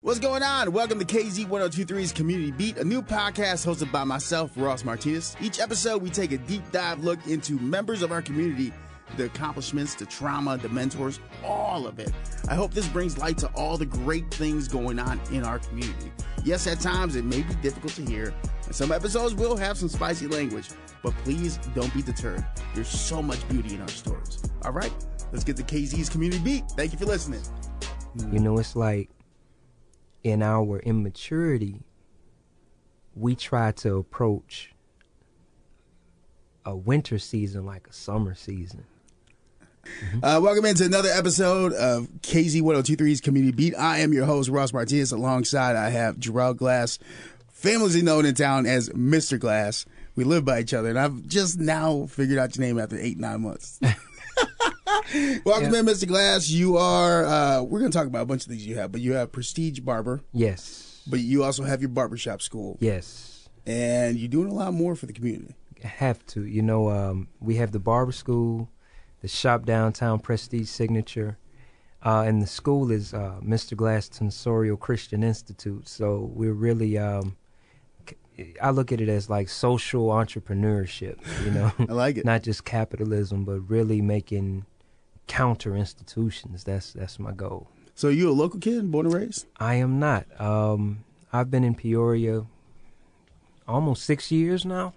What's going on? Welcome to KZ 1023's Community Beat, a new podcast hosted by myself, Ross Martinez. Each episode, we take a deep dive look into members of our community, the accomplishments, the trauma, the mentors, all of it. I hope this brings light to all the great things going on in our community. Yes, at times it may be difficult to hear, and some episodes will have some spicy language, but please don't be deterred. There's so much beauty in our stories. All right, let's get to KZ's Community Beat. Thank you for listening. You know, it's like in our immaturity, we try to approach a winter season like a summer season. Welcome into another episode of KZ 1023's Community Beat. I am your host, Ross Martinez. Alongside, I have Jorell Glass, famously known in town as Mr. Glass. We live by each other, and I've just now figured out your name after 8-9 months. Welcome in, Mr. Glass. You are, we're going to talk about a bunch of things you have, but you have Prestige Barber. Yes. But you also have your barbershop school. Yes. And you're doing a lot more for the community. I have to. You know, we have the barber school, the shop downtown, Prestige Signature, and the school is Mr. Glass Tonsorial Christian Institute. So we're really, I look at it as like social entrepreneurship, you know. I like it. Not just capitalism, but really making counter institutions. That's my goal. So you a local kid, born and raised? I am not. I've been in Peoria almost 6 years now.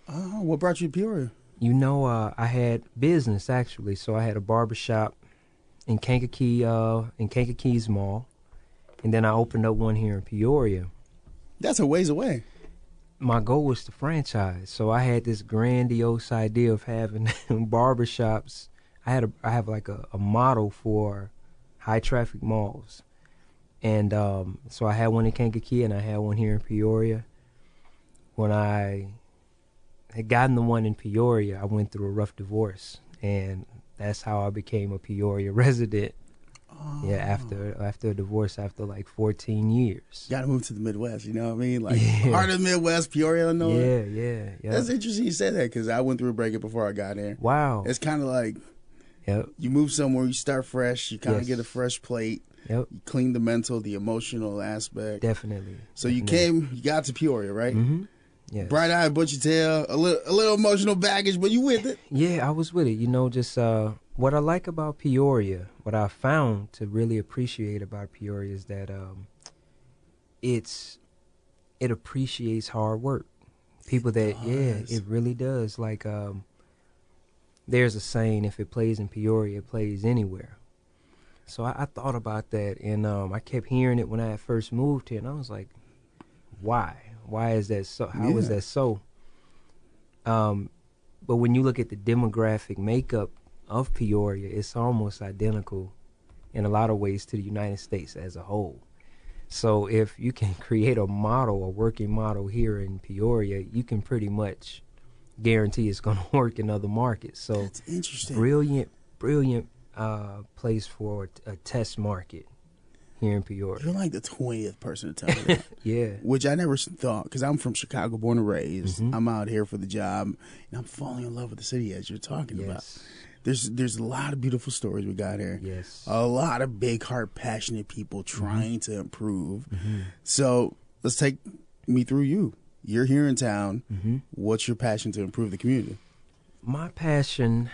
Oh, what brought you to Peoria? You know, I had business actually. So I had a barbershop in Kankakee Mall, and then I opened up one here in Peoria. That's a ways away. My goal was to franchise, so I had this grandiose idea of having barbershops. I have like a model for high traffic malls, and so I had one in Kankakee and I had one here in Peoria. When I had gotten the one in Peoria, I went through a rough divorce, and that's how I became a Peoria resident. Oh. Yeah, after a divorce, after like 14 years. You gotta move to the Midwest, you know what I mean? Like, heart of the Midwest, Peoria, Illinois. Yeah. That's interesting you said that, because I went through a breakup before I got there. Wow. It's kind of like, yep, you move somewhere, you start fresh, you kind of get a fresh plate. Yep. You clean the mental, the emotional aspect. Definitely. So you got to Peoria, right? Mm-hmm. Yes. Bright-eyed, bushy tail, a little emotional baggage, but you with it. Yeah, I was with it. You know, just what I like about Peoria, what I found to really appreciate about Peoria is that it appreciates hard work. People that, it really does. Like, there's a saying, if it plays in Peoria, it plays anywhere. So I thought about that, and I kept hearing it when I first moved here, and I was like, why? Why is that so? How is that so? But when you look at the demographic makeup of Peoria, it's almost identical in a lot of ways to the United States as a whole. So if you can create a model, a working model here in Peoria, you can pretty much guarantee it's going to work in other markets. So that's interesting. Brilliant place for a test market here in Peoria. You're like the 20th person to tell me that. Yeah. Which I never thought, because I'm from Chicago, born and raised. Mm-hmm. I'm out here for the job, and I'm falling in love with the city, as you're talking about. There's a lot of beautiful stories we got here. Yes. A lot of big heart, passionate people trying to improve. Mm-hmm. So let's take me through you. You're here in town. Mm-hmm. What's your passion to improve the community? My passion,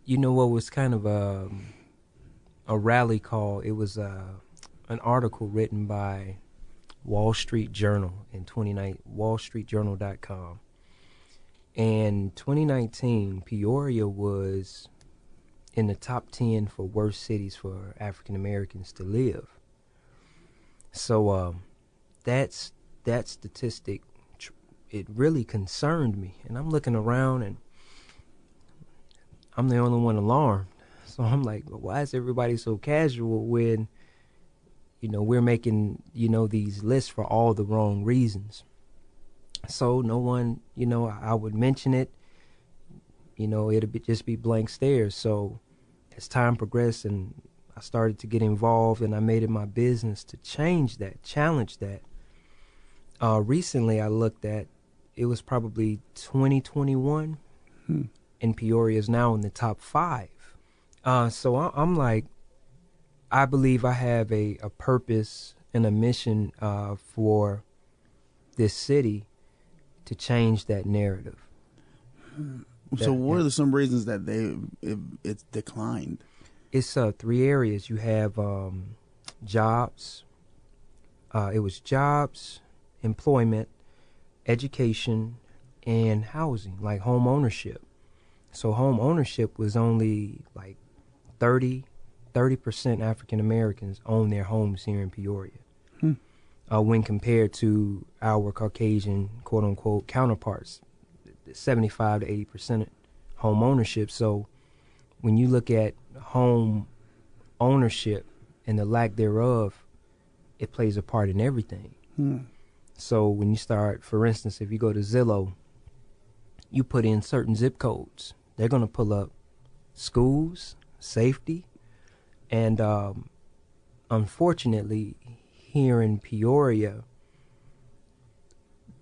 you know what was kind of a rally call. It was an article written by Wall Street Journal in 2019, wallstreetjournal.com. And 2019, Peoria was in the top 10 for worst cities for African Americans to live. So that statistic, it really concerned me. And I'm looking around, and I'm the only one alarmed. So I'm like, well, why is everybody so casual when, you know, we're making, you know, these lists for all the wrong reasons? So no one, you know, I would mention it, you know, just be blank stares. So as time progressed and I started to get involved, and I made it my business to change that, challenge that. Recently I looked at, it was probably 2021, and Peoria is now in the top 5. So I'm like, I believe I have a purpose and a mission for this city to change that narrative. So what are some reasons that it's declined? It's 3 areas. You have jobs. It was jobs, employment, education, and housing, like home ownership. So home ownership was only like 30% African Americans own their homes here in Peoria. When compared to our Caucasian, quote unquote, counterparts, 75 to 80% home ownership. So when you look at home ownership and the lack thereof, it plays a part in everything. So when you start, for instance, if you go to Zillow, you put in certain zip codes, they're going to pull up schools, safety, and unfortunately, here in Peoria,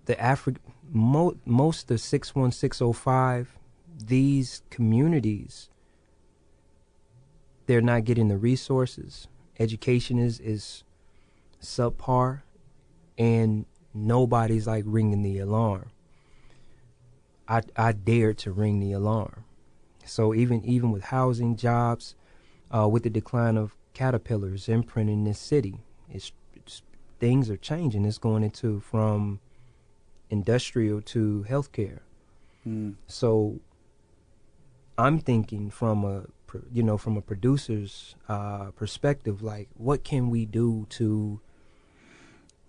the most of 61605, these communities, they're not getting the resources. Education is subpar, and nobody's like ringing the alarm. I dared to ring the alarm. So even with housing, jobs, with the decline of Caterpillar's imprint in this city, it's things are changing. It's going into from industrial to healthcare. So I'm thinking from a producer's perspective, like what can we do to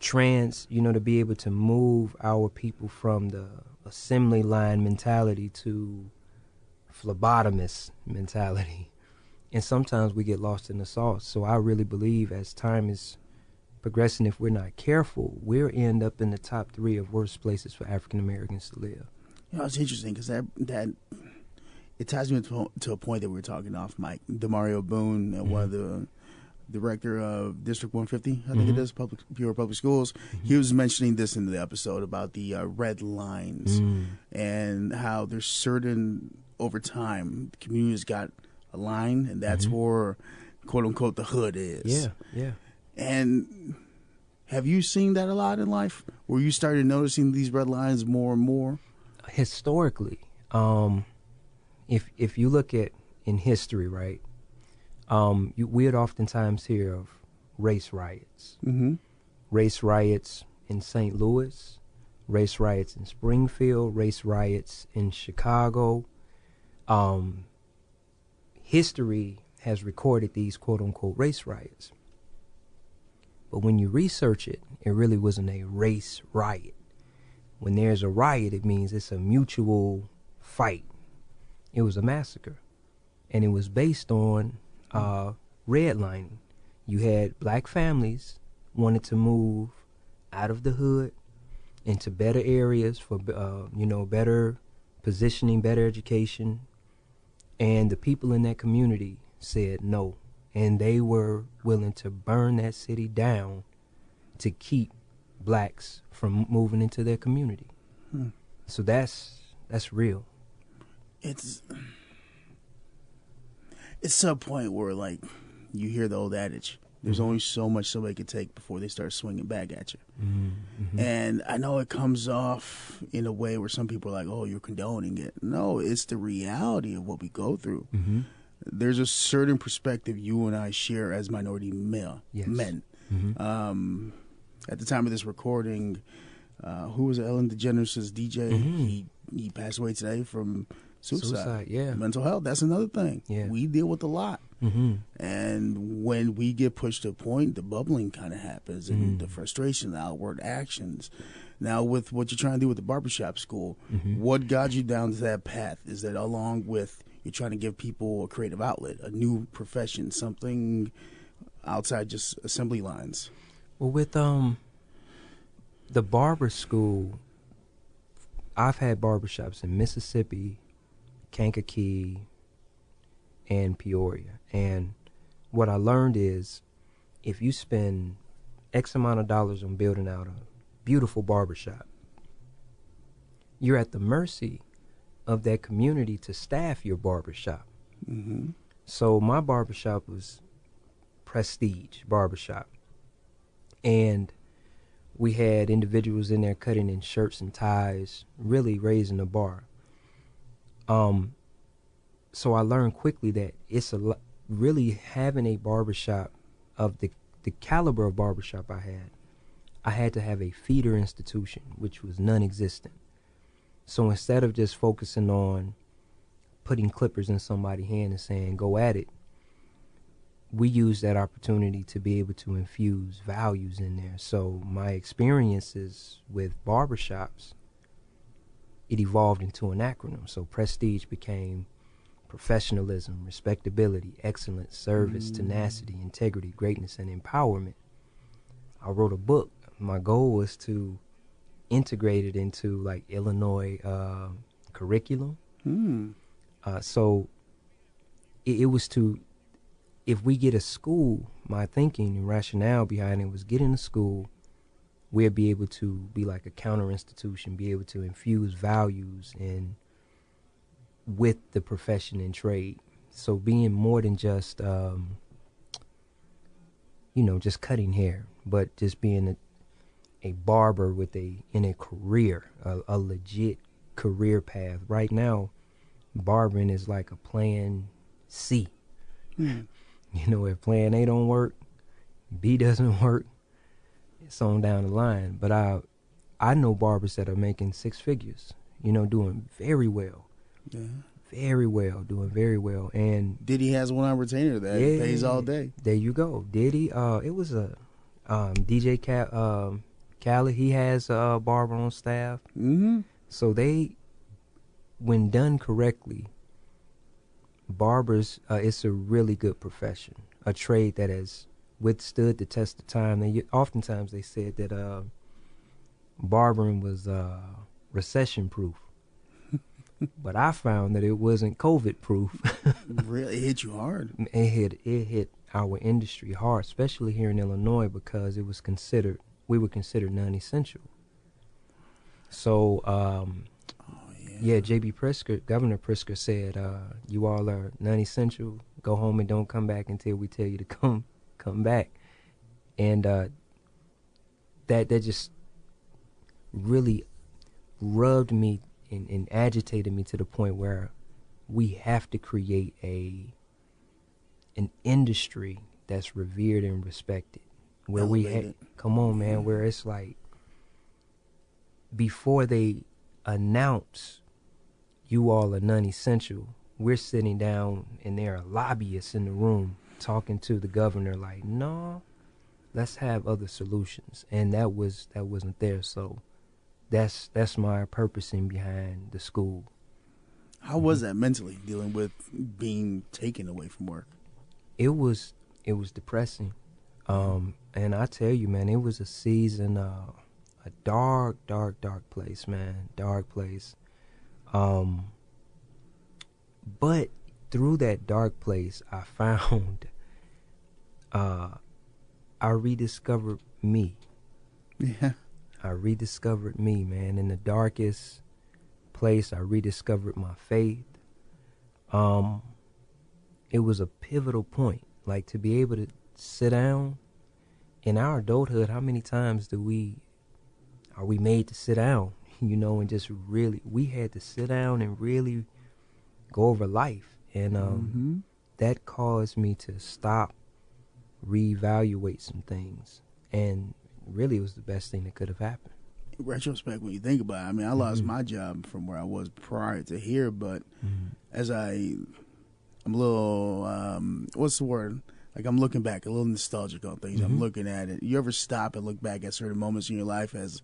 to be able to move our people from the assembly line mentality to phlebotomist mentality. And sometimes we get lost in the sauce. So I really believe as time is progressing, if we're not careful, we'll end up in the top 3 of worst places for African Americans to live. It's interesting because that it ties me to a point that we were talking off, Mike. DeMario Boone, one of the director of District 150, I think it is, Peoria Public Schools. He was mentioning this in the episode about the red lines and how there's certain, over time, the community's got a line, and that's where, quote unquote, the hood is. Yeah. And have you seen that a lot in life, where you started noticing these red lines more and more? Historically, if you look at in history, right, we'd oftentimes hear of race riots. Race riots in St. Louis, race riots in Springfield, race riots in Chicago. History has recorded these quote-unquote race riots. But when you research it, it really wasn't a race riot. When there's a riot, it means it's a mutual fight. It was a massacre. And it was based on redlining. You had black families wanted to move out of the hood into better areas for, better positioning, better education. And the people in that community said no. And they were willing to burn that city down to keep blacks from moving into their community. So that's real. It's to a point where, like, you hear the old adage, there's only so much somebody can take before they start swinging back at you. And I know it comes off in a way where some people are like, oh, you're condoning it. No, it's the reality of what we go through. There's a certain perspective you and I share as minority men. At the time of this recording, who was Ellen DeGeneres' DJ? He passed away today from suicide. Mental health, that's another thing. We deal with a lot. And when we get pushed to a point, the bubbling kind of happens, and the frustration, the outward actions. Now, with what you're trying to do with the barbershop school, what got you down to that path? Is that along with you're trying to give people a creative outlet, a new profession, something outside just assembly lines? Well, with the barber school, I've had barbershops in Mississippi, Kankakee, and Peoria. And what I learned is if you spend X amount of dollars on building out a beautiful barbershop, you're at the mercy of that community to staff your barbershop. So my barbershop was Prestige Barbershop. And we had individuals in there cutting in shirts and ties, really raising the bar. So I learned quickly that it's really having a barbershop of the caliber of barbershop I had to have a feeder institution, which was non-existent. So instead of just focusing on putting clippers in somebody's hand and saying, go at it, we used that opportunity to be able to infuse values in there. So my experiences with barbershops, it evolved into an acronym. So Prestige became professionalism, respectability, excellence, service, tenacity, integrity, greatness, and empowerment. I wrote a book. My goal was to integrate it into like Illinois curriculum. So it was to, if we get a school, my thinking and rationale behind it was getting a school, we'll be able to be like a counter institution, be able to infuse values in with the profession and trade. So being more than just, just cutting hair, but just being a barber with in a career, a legit career path. Right now, barbering is like a plan C. If plan A don't work, B doesn't work, it's on down the line. But I know barbers that are making six figures, doing very well. Yeah. Very well, doing very well. And Diddy has one on retainer that pays all day. There you go. Diddy, it was a DJ Khaled, he has a barber on staff. So when done correctly, barbers, it's a really good profession, a trade that has withstood the test of time. Oftentimes they said that barbering was recession proof, but I found that it wasn't COVID proof. Really, it hit you hard. It hit our industry hard, especially here in Illinois, because we were considered non-essential. So J.B. Pritzker, Governor Pritzker said, you all are non-essential. Go home and don't come back until we tell you to come back. And that just really rubbed me and agitated me to the point where we have to create an industry that's revered and respected. Where where it's like, before they announce you all are non-essential, we're sitting down and there are lobbyists in the room talking to the governor like, no, let's have other solutions. And that wasn't there. So that's my purposing behind the school. How was that mentally, dealing with being taken away from work? It was depressing. And I tell you, man, it was a season, a dark place, man, dark place. But through that dark place, I found, I rediscovered me. Yeah. I rediscovered me, man. In the darkest place, I rediscovered my faith. It was a pivotal point, like to be able to sit down. In our adulthood, how many times are we made to sit down, and just really, we had to sit down and really go over life. And that caused me to stop, reevaluate some things. And really, it was the best thing that could have happened. In retrospect, when you think about it, I mean, I lost my job from where I was prior to here, but as I'm a little, what's the word? Like, I'm looking back, a little nostalgic on things. I'm looking at it. You ever stop and look back at certain moments in your life as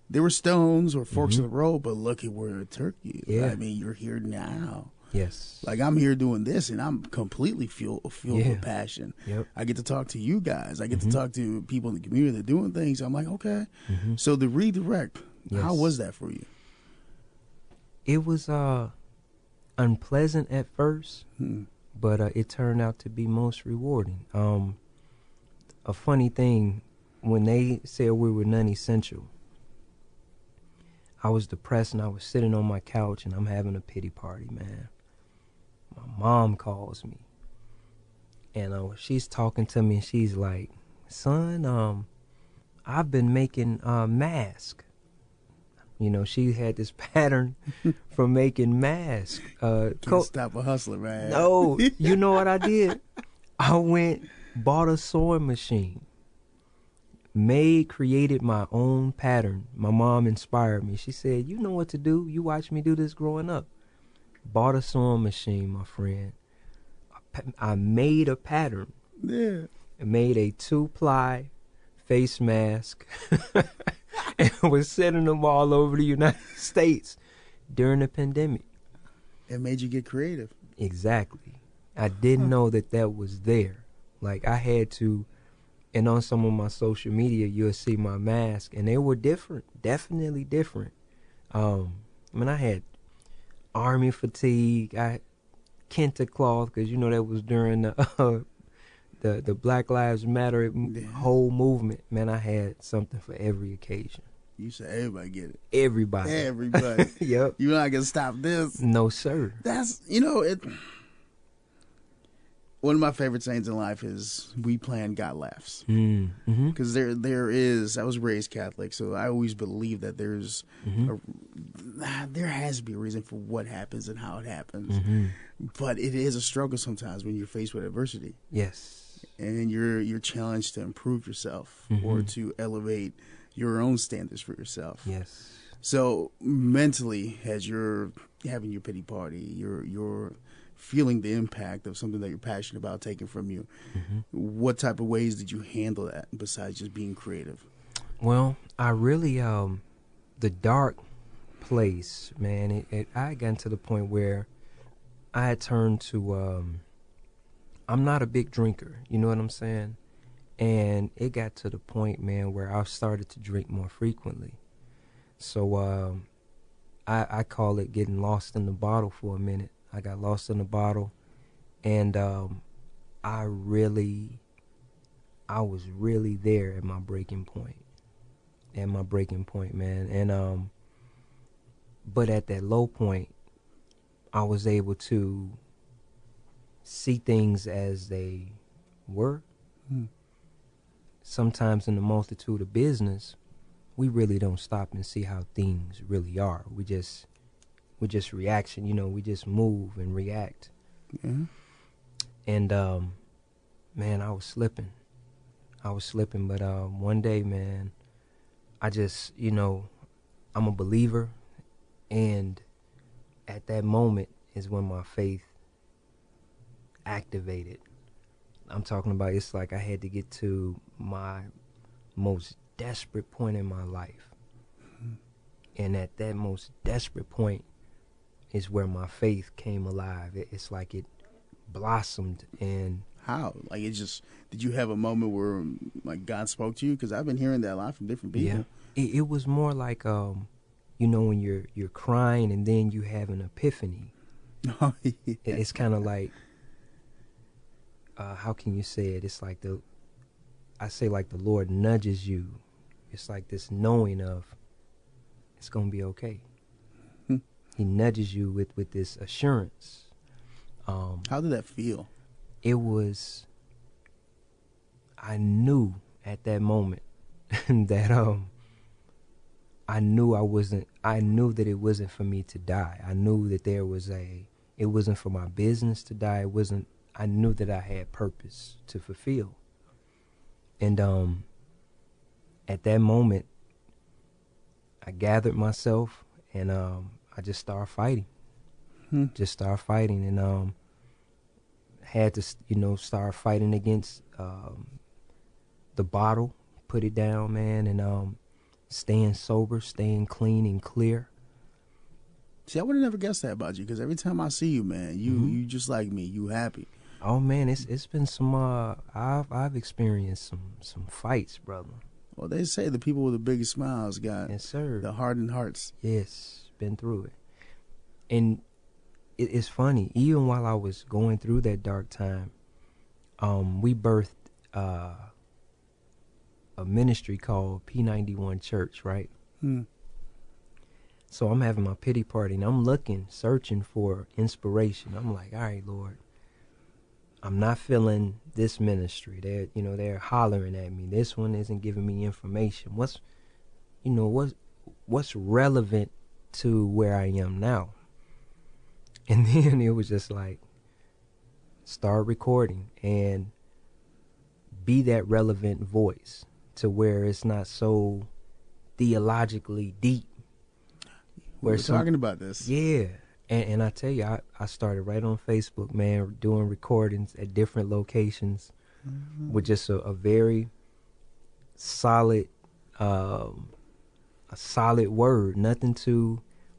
there were stones or forks in the road, but look at where it took you. Yeah. I mean, you're here now. Yes. Like, I'm here doing this, and I'm completely filled with passion. Yep. I get to talk to you guys. I get to talk to people in the community that are doing things. I'm like, okay. So the redirect, how was that for you? It was unpleasant at first, but it turned out to be most rewarding. A funny thing, when they said we were non-essential, I was depressed and I was sitting on my couch and I'm having a pity party, man. My mom calls me And she's talking to me, and she's like, son, I've been making masks. You know, she had this pattern for making masks. Can't stop a hustler, man. No, you know what I did? I went, bought a sewing machine, created my own pattern. My mom inspired me. She said, you know what to do. You watched me do this growing up. Bought a sewing machine, my friend. I made a pattern. Yeah. I made a 2-ply face mask and was sending them all over the United States during the pandemic. It made you get creative. Exactly. I didn't know that was there. Like, I had to, and on some of my social media, you'll see my mask, and they were different, definitely different. I mean, I had army fatigue, I had kente cloth, because, you know, that was during the Black Lives Matter whole movement. Man, I had something for every occasion. You said everybody get it. Everybody. Yep. You're not going to stop this. No, sir. That's, you know, one of my favorite sayings in life is, we plan, God laughs. Because there is, I was raised Catholic, so I always believe that there has to be a reason for what happens and how it happens. But it is a struggle sometimes when you're faced with adversity. Yes. And you're challenged to improve yourself or to elevate your own standards for yourself. Yes. So mentally, as you're having your pity party, you're feeling the impact of something that you're passionate about taken from you. What type of ways did you handle that besides just being creative? Well, I really, the dark place, man, I got to the point where I had turned to, I'm not a big drinker, you know what I'm saying? And it got to the point, man, where I started to drink more frequently. So I call it getting lost in the bottle for a minute. I got lost in the bottle, and I was really there at my breaking point. Man. And but at that low point, I was able to see things as they were. Sometimes in the multitude of business, we really don't stop and see how things really are. We just reaction, you know, we just move and react. And man, I was slipping, but one day, man, I just, you know, I'm a believer, and at that moment is when my faith activated. I'm talking about, it's like I had to get to my most desperate point in my life. And at that most desperate point is where my faith came alive. It's like it blossomed. And how? Like, did you have a moment where like God spoke to you? Because I've been hearing that a lot from different people. Yeah, it was more like, you know, when you're crying and then you have an epiphany. Oh, yeah. It's kind of like, how can you say it? It's like the Lord nudges you. It's like this knowing of, it's going to be okay. He nudges you with this assurance. How did that feel? It was, I knew at that moment that I knew that it wasn't for me to die. I knew that it wasn't for my business to die. I knew that I had purpose to fulfill. And at that moment, I gathered myself, and I just started fighting. And had to, you know, start fighting against the bottle, put it down, man, and staying sober, staying clean and clear. See, I would have never guessed that about you, because every time I see you, man, you just like me, you happy. Oh man, it's been some I've experienced some fights, brother. Well, they say the people with the biggest smiles got, yes, sir, the hardened hearts. Yes, been through it. And it's funny, even while I was going through that dark time, we birthed a ministry called P91 Church, right? So I'm having my pity party, and I'm searching for inspiration. I'm like, all right, Lord, I'm not feeling this ministry. They're hollering at me. This one isn't giving me information. What's relevant to where I am now? And then it was just like, start recording and be that relevant voice to where it's not so theologically deep. We're talking about this. Yeah. And I tell you, I started right on Facebook, man, doing recordings at different locations with just a very solid, a solid word,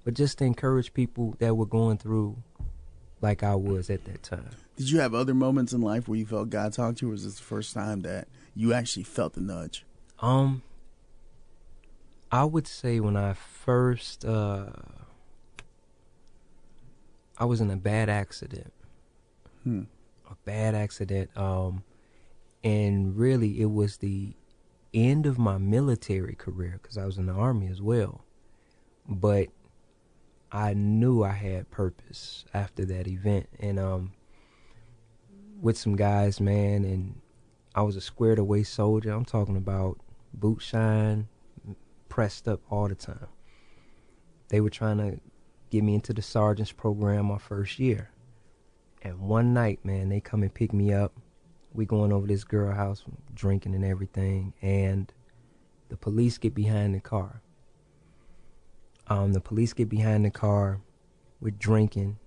but just to encourage people that were going through like I was at that time. Did you have other moments in life where you felt God talk to you, or was this the first time that you actually felt the nudge? I would say when I first, I was in a bad accident. A bad accident. And really it was the end of my military career because I was in the Army as well. But I knew I had purpose after that event. And with some guys, man, and I was a squared away soldier. I'm talking about boot shine, pressed up all the time. They were trying to get me into the sergeant's program my first year. And one night, man, they come and pick me up. We going over this girl house, drinking and everything, and the police get behind the car. We're drinking.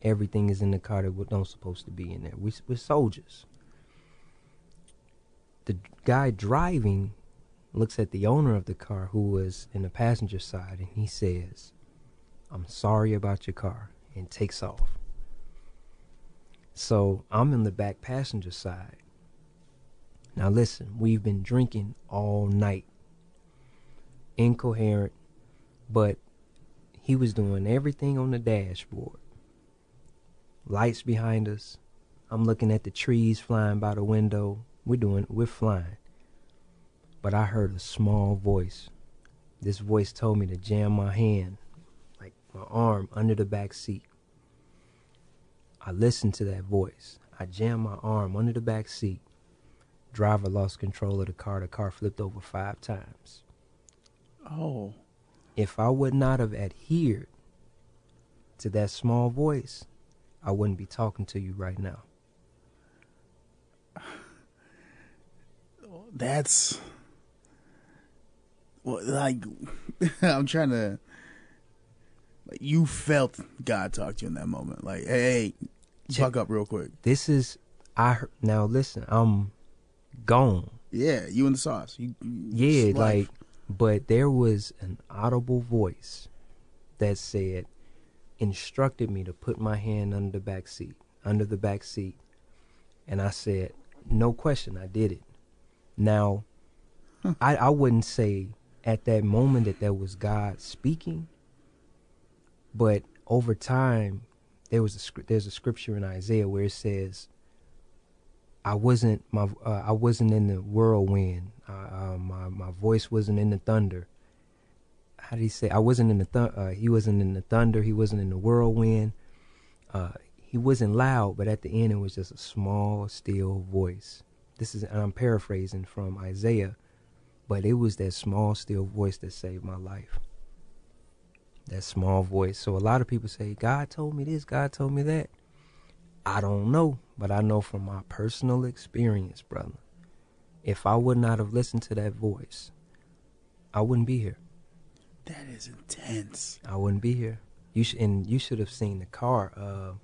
Everything is in the car that don't supposed to be in there. We're soldiers. The guy driving looks at the owner of the car, who was in the passenger side, and he says, "I'm sorry about your car," and takes off. So I'm in the back passenger side. Now listen, we've been drinking all night. Incoherent, but he was doing everything on the dashboard. Lights behind us. I'm looking at the trees flying by the window. We're flying. But I heard a small voice. This voice told me to jam my hand, like my arm, under the back seat. I listened to that voice. I jammed my arm under the back seat. Driver lost control of the car. The car flipped over 5 times. Oh. If I would not have adhered to that small voice, I wouldn't be talking to you right now. That's... Well, like, I'm trying to... Like, you felt God talk to you in that moment. Like, hey, buck up real quick. Now listen, I'm gone. Yeah, you in the sauce. But there was an audible voice that instructed me to put my hand under the back seat. And I said, no question, I did it. Now, I wouldn't say at that moment that was God speaking, but over time, there's a scripture in Isaiah where it says, I wasn't in the whirlwind. My voice wasn't in the thunder. How did he say? I wasn't in the he wasn't in the thunder. He wasn't in the whirlwind. He wasn't loud, but at the end it was just a small, still voice. And I'm paraphrasing from Isaiah, but it was that small, still voice that saved my life. That small voice. So a lot of people say, God told me this, God told me that. I don't know, but I know from my personal experience, brother, if I would not have listened to that voice, I wouldn't be here. That is intense. I wouldn't be here. You should have seen the car.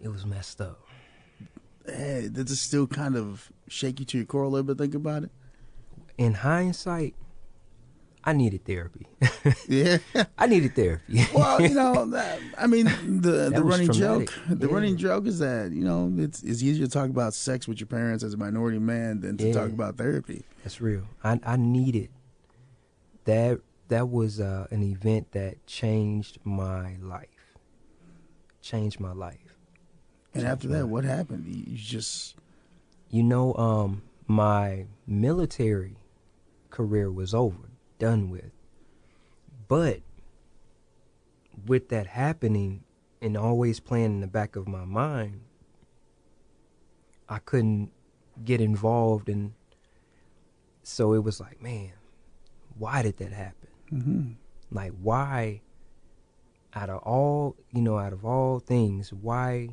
It was messed up. Hey, does it still kind of shake you to your core a little bit? Think about it. In hindsight, I needed therapy. Yeah, I needed therapy. Well, the running joke. The running joke is that it's easier to talk about sex with your parents as a minority man than to talk about therapy. That's real. I needed that. That was an event that changed my life. And after that, what happened? You just... my military career was over, done with. But with that happening and always playing in the back of my mind, I couldn't get involved, and so it was like, man, why did that happen? Mm-hmm. Like, why, out of all things, why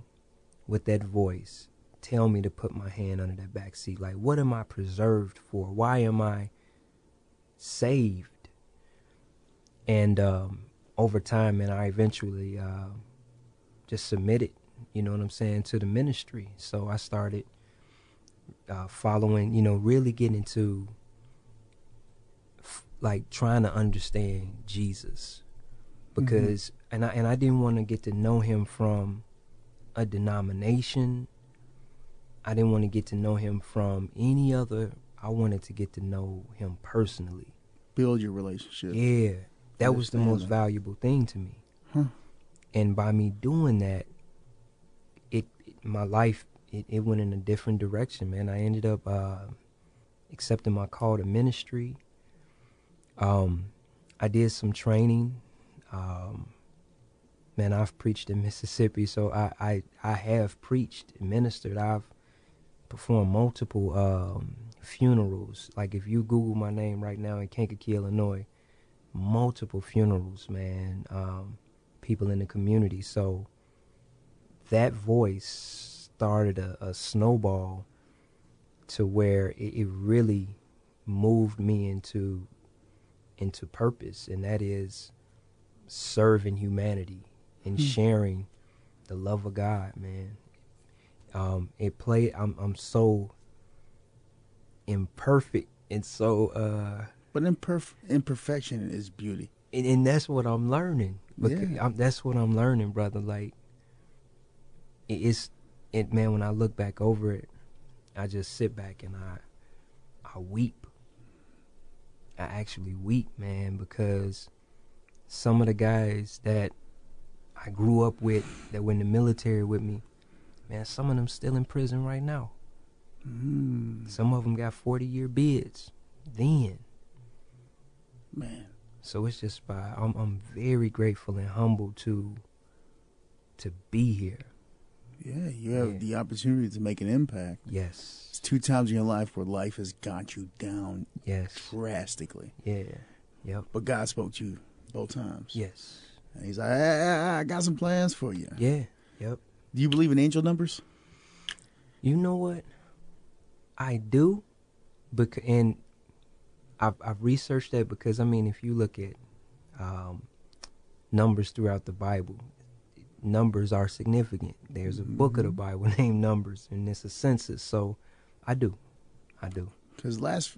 would that voice tell me to put my hand under that back seat? Like, what am I preserved for? Why am I saved? And over time, and I eventually just submitted, you know what I'm saying, to the ministry. So I started following, really getting into like trying to understand Jesus, because and I didn't want to get to know him from a denomination. I didn't want to get to know him from any other. I wanted to get to know him personally. Build your relationship. Yeah, that was the most valuable thing to me. Huh. And by me doing that, my life went in a different direction, man. I ended up accepting my call to ministry. I did some training. Man, I've preached in Mississippi, so I have preached and ministered. I've performed multiple funerals. Like, if you Google my name right now in Kankakee, Illinois, multiple funerals, man. People in the community. So that voice started a snowball to where it really moved me into purpose, and that is serving humanity and sharing the love of God, man. I'm so imperfect and so but imperfection is beauty, and that's what I'm learning. Yeah. That's what I'm learning, brother. Like, man, when I look back over it, I just sit back and I weep. I actually weep, man, because some of the guys that I grew up with, that were in the military with me, man, some of them still in prison right now. Some of them got 40-year bids then. Man. So it's just I'm very grateful and humbled to be here. Yeah, you have the opportunity to make an impact. Yes. It's 2 times in your life where life has got you down drastically. Yeah. Yep. But God spoke to you both times. Yes. And he's like, I got some plans for you. Yeah. Yep. Do you believe in angel numbers? You know what? I do. And I've researched that because, I mean, if you look at numbers throughout the Bible, numbers are significant. There's a book of the Bible named Numbers, and it's a census. So I do. Because last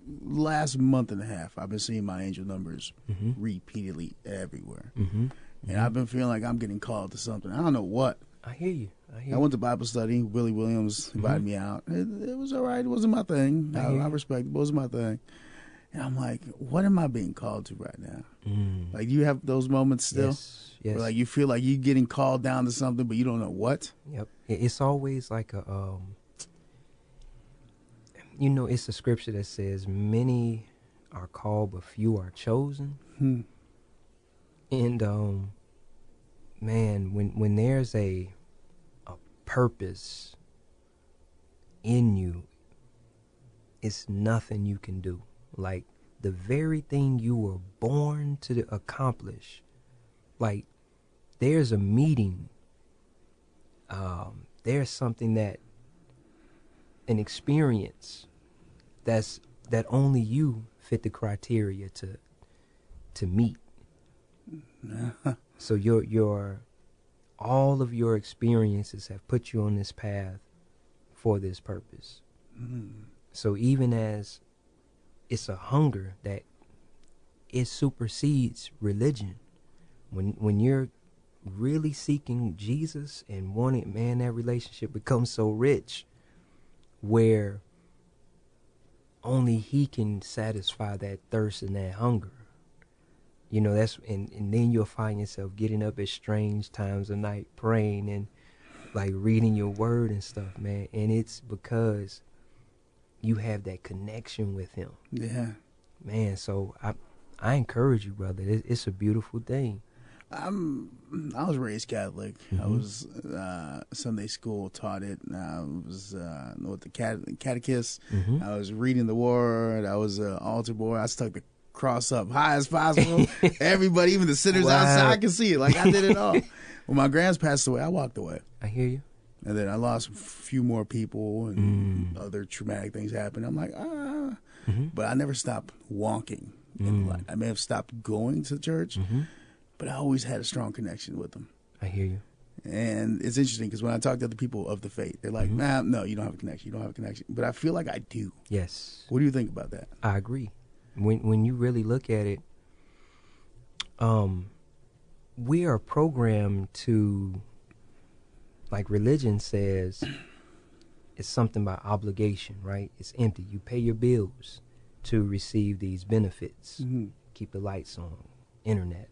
month and a half, I've been seeing my angel numbers repeatedly everywhere. And I've been feeling like I'm getting called to something. I don't know what. I hear you. I went to Bible study. Willie Williams invited me out. It was all right. It wasn't my thing. I respect it. It wasn't my thing. And I'm like, what am I being called to right now? Like, you have those moments still? Yes. Where, like, you feel like you're getting called down to something, but you don't know what? Yep. It's always like it's a scripture that says, many are called, but few are chosen. And, man, when there's a purpose in you, it's nothing you can do. Like, the very thing you were born to accomplish, like, there's a meeting, there's something an experience that only you fit the criteria to meet. So all of your experiences have put you on this path for this purpose. So even as it's a hunger that it supersedes religion, when you're really seeking Jesus and wanting, man, that relationship becomes so rich where only he can satisfy that thirst and that hunger. You know, and then you'll find yourself getting up at strange times of night, praying and like reading your word and stuff, man. And it's because you have that connection with him. Yeah. Man, so I encourage you, brother. It's a beautiful thing. I was raised Catholic. I was Sunday school taught it. I was with the catechist. I was reading the word. I was an altar boy. I stuck the cross up high as possible. Everybody, even the sinners outside, I can see it. Like I did it all. When my grands passed away, I walked away. I hear you. And then I lost a few more people, and other traumatic things happened. I'm like, but I never stopped walking. I may have stopped going to church, but I always had a strong connection with them. I hear you. And it's interesting because when I talk to other people of the faith, they're like, no, you don't have a connection. You don't have a connection. But I feel like I do. Yes. What do you think about that? I agree. When you really look at it, we are programmed to, like religion says, it's something about obligation, right? It's empty. You pay your bills to receive these benefits. Keep the lights on, internet.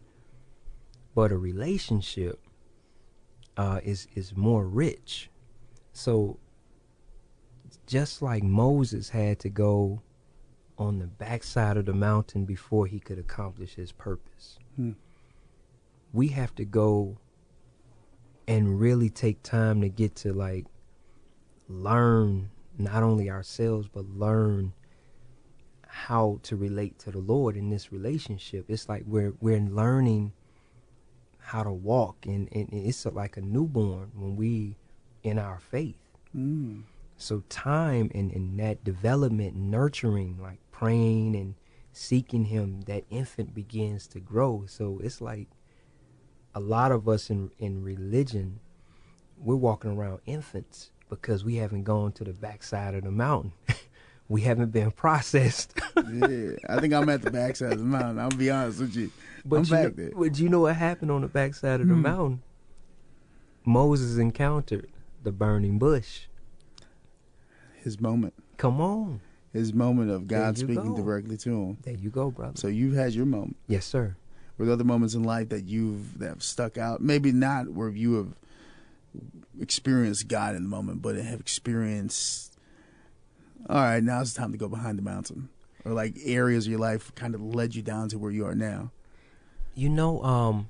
But a relationship is more rich. So just like Moses had to go on the backside of the mountain before he could accomplish his purpose, we have to go and really take time to get to like learn not only ourselves but learn how to relate to the Lord in this relationship. It's like we're learning how to walk, and it's like a newborn when we in our faith. So time and that development, nurturing, like praying and seeking him, that infant begins to grow. So it's like a lot of us in religion, we're walking around infants because we haven't gone to the backside of the mountain. We haven't been processed. Yeah, I think I'm at the backside of the mountain. I'll be honest with you. I'm back there. But you know what happened on the backside of the mountain? Moses encountered the burning bush. His moment. Come on. His moment of God speaking directly to him. There you go, brother. So you've had your moment. Yes, sir. Were there other moments in life that have stuck out? Maybe not where you have experienced God in the moment, but have experienced, all right, now it's time to go behind the mountain. Or like areas of your life kind of led you down to where you are now. You know,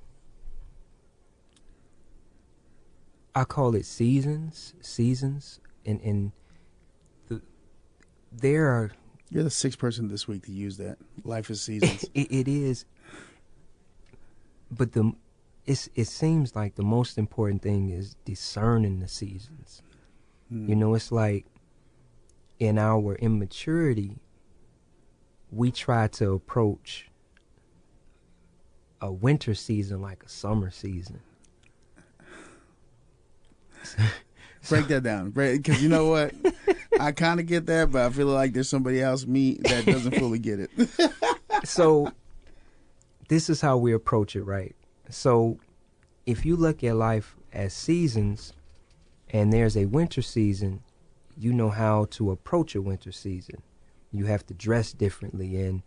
I call it seasons, and there are. You're the sixth person this week to use that. Life is seasons. It is, but it seems like the most important thing is discerning the seasons. You know, it's like in our immaturity, we try to approach a winter season like a summer season. Break that down, because you know what? I kind of get that, but I feel like there's somebody else, me, that doesn't fully get it. So this is how we approach it, right? So if you look at life as seasons and there's a winter season, you know how to approach a winter season. You have to dress differently, and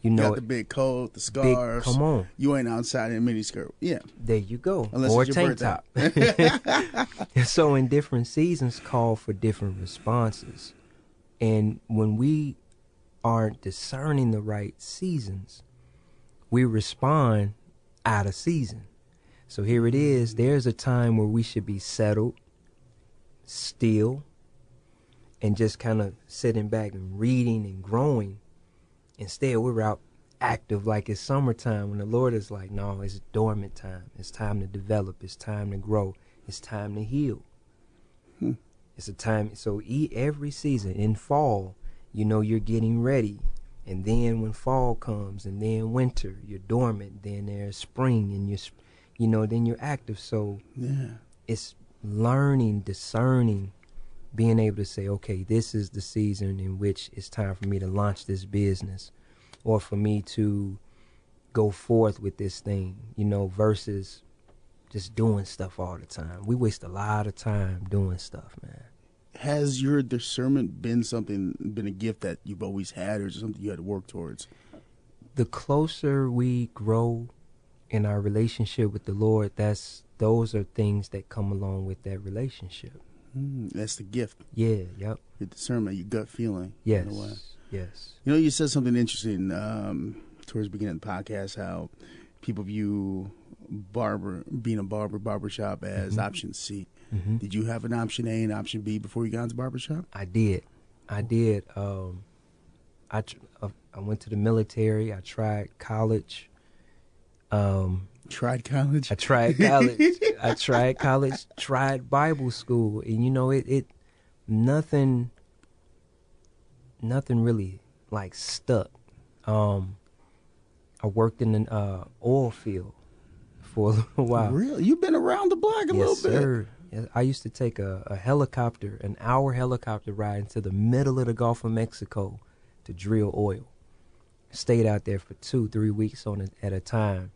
you know, got the big coat, the scarves. Come on. You ain't outside in a miniskirt. Yeah. There you go. Unless or it's a your tank top. So in different seasons call for different responses. And when we aren't discerning the right seasons, we respond out of season. So here it is. There's a time where we should be settled, still, and just kind of sitting back and reading and growing. Instead, we're out active like it's summertime when the Lord is like, no, it's dormant time. It's time to develop. It's time to grow. It's time to heal. It's a time. So every season in fall, you know, you're getting ready. And then when fall comes and then winter, you're dormant. Then there's spring and then you're active. So it's learning, discerning, being able to say, okay, this is the season in which it's time for me to launch this business or for me to go forth with this thing, you know, versus just doing stuff all the time. We waste a lot of time doing stuff, man. Has your discernment been a gift that you've always had, or is it something you had to work towards? The closer we grow in our relationship with the Lord, those are things that come along with that relationship. That's the gift. Yeah, yep. Your discernment, your gut feeling. Yes, in a way. yes. You know, you said something interesting towards the beginning of the podcast, how people view being a barbershop as option C. Did you have an option A and option B before you got into barbershop? I did. I went to the military. I tried college. Tried college? I tried college. I tried college. Tried Bible school, and you know it nothing really like stuck. I worked in an oil field for a little while. Really? You've been around the block a little bit. Yes, sir. I used to take a helicopter, an hour helicopter ride into the middle of the Gulf of Mexico to drill oil. Stayed out there for 2-3 weeks at a time.